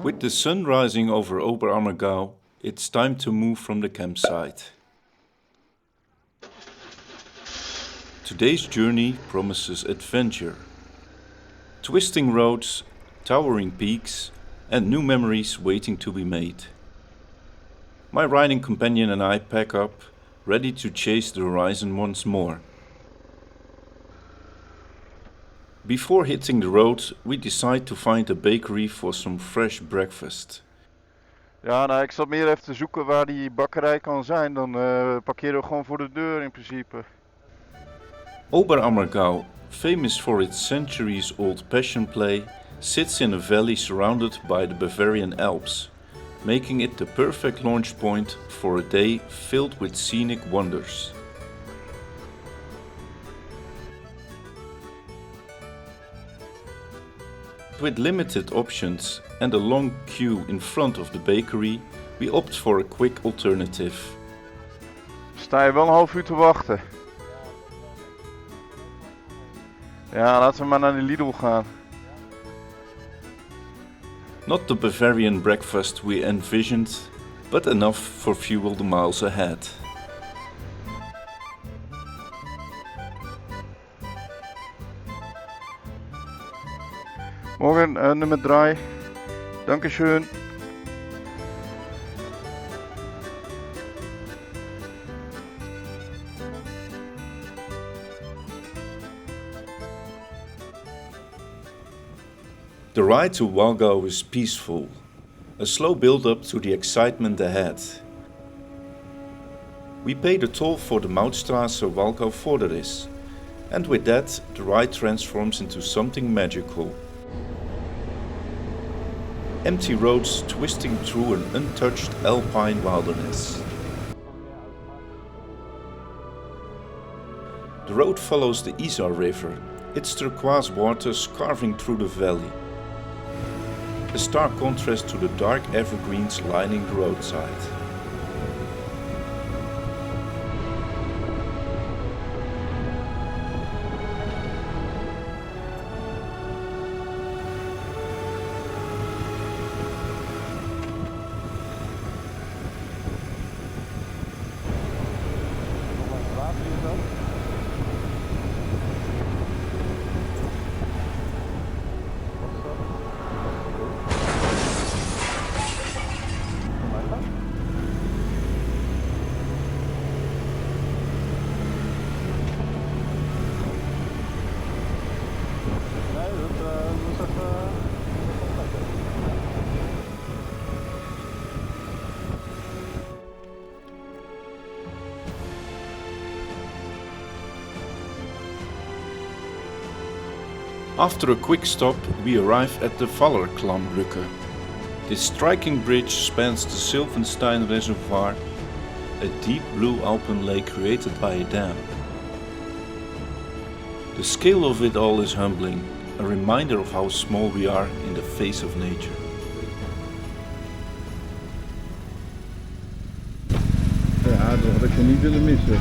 With the sun rising over Oberammergau, it's time to move from the campsite. Today's journey promises adventure. Twisting roads, towering peaks, and new memories waiting to be made. My riding companion and I pack up, ready to chase the horizon once more. Before hitting the road, we decide to find a bakery for some fresh breakfast. Ja, nou, ik zat meer even te zoeken waar die bakkerij kan zijn. Dan parkeren we gewoon voor de deur in principe. Oberammergau, famous for its centuries-old passion play, sits in a valley surrounded by the Bavarian Alps, making it the perfect launch point for a day filled with scenic wonders. With limited options and a long queue in front of the bakery, we opt for a quick alternative. Sta je wel een half uur te wachten? Ja, laten we maar naar de Lidl gaan. Not the Bavarian breakfast we envisioned, but enough for fuel the miles ahead. Morgen, nummer 3. Dankeschön. The ride to Wallgau is peaceful, a slow build-up to the excitement ahead. We pay the toll for the Mautstraße Wallgau-Vorderriß, and with that the ride transforms into something magical. Empty roads twisting through an untouched Alpine wilderness. The road follows the Isar River, its turquoise waters carving through the valley. A stark contrast to the dark evergreens lining the roadside. After a quick stop, we arrive at the Faller Klamm Brücke. This striking bridge spans the Sylvenstein reservoir, a deep blue Alpine lake created by a dam. The scale of it all is humbling, a reminder of how small we are in the face of nature. Ja, dat had ik je niet willen missen.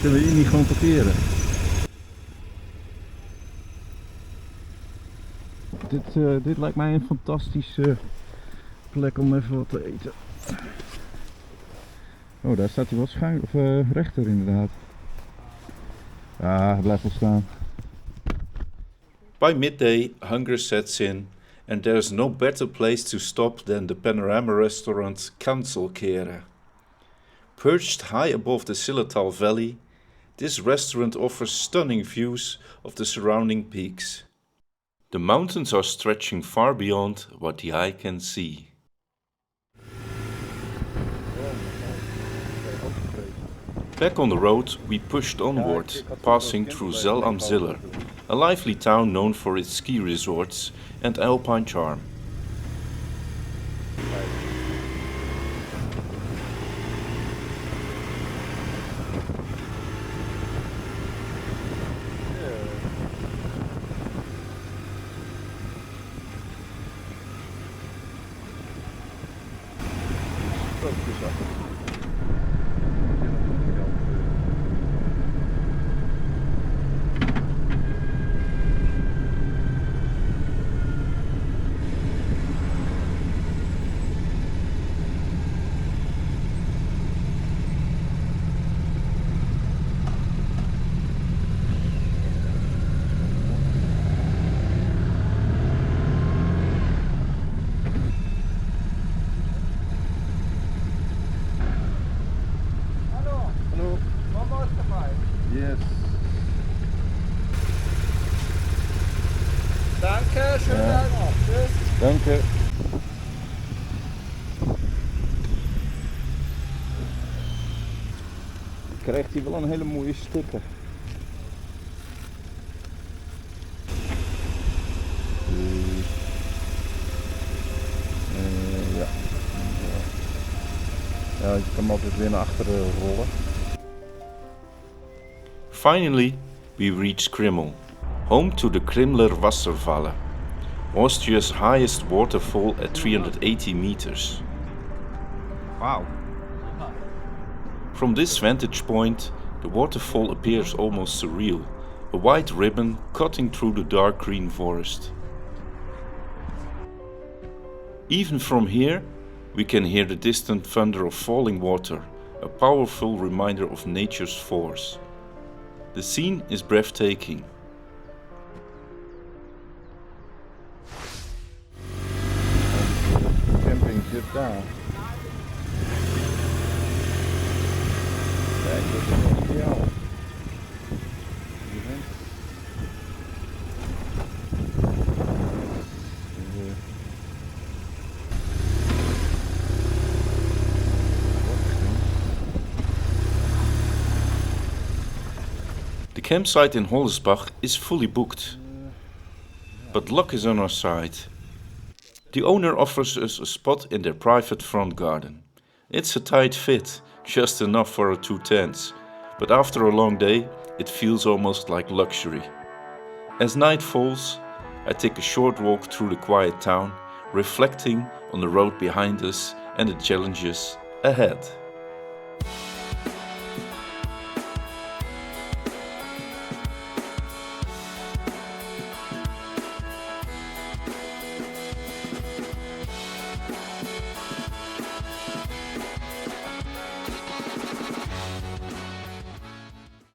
Kunnen we hier niet gewoon parkeren? Dit lijkt mij een fantastische plek om even wat te eten. Oh, daar staat hij wel schuin of rechter inderdaad. Ja, hij blijft wel staan. By midday, hunger sets in, and there's no better place to stop than the Panoramarestaurant Kanzelkehre. Perched high above the Zillertal valley, this restaurant offers stunning views of the surrounding peaks. The mountains are stretching far beyond what the eye can see. Back on the road, we pushed onward, passing through Zell am Ziller, a lively town known for its ski resorts and Alpine charm. Yes. Danke, schönen Tag noch. Tschüss. Danke. Krijgt hij wel een hele mooie sticker. Ja. Ja, je kan hem altijd weer naar achteren rollen. Finally, we reached Krimml, home to the Krimmler Wasserfälle, Austria's highest waterfall at 380 meters. Wow. From this vantage point, the waterfall appears almost surreal, a white ribbon cutting through the dark green forest. Even from here, we can hear the distant thunder of falling water, a powerful reminder of nature's force. The scene is breathtaking. Camping zit daar. Kijk, dat is wel ideaal. The campsite in Hollesbach is fully booked, but luck is on our side. The owner offers us a spot in their private front garden. It's a tight fit, just enough for our 2 tents, but after a long day, it feels almost like luxury. As night falls, I take a short walk through the quiet town, reflecting on the road behind us and the challenges ahead.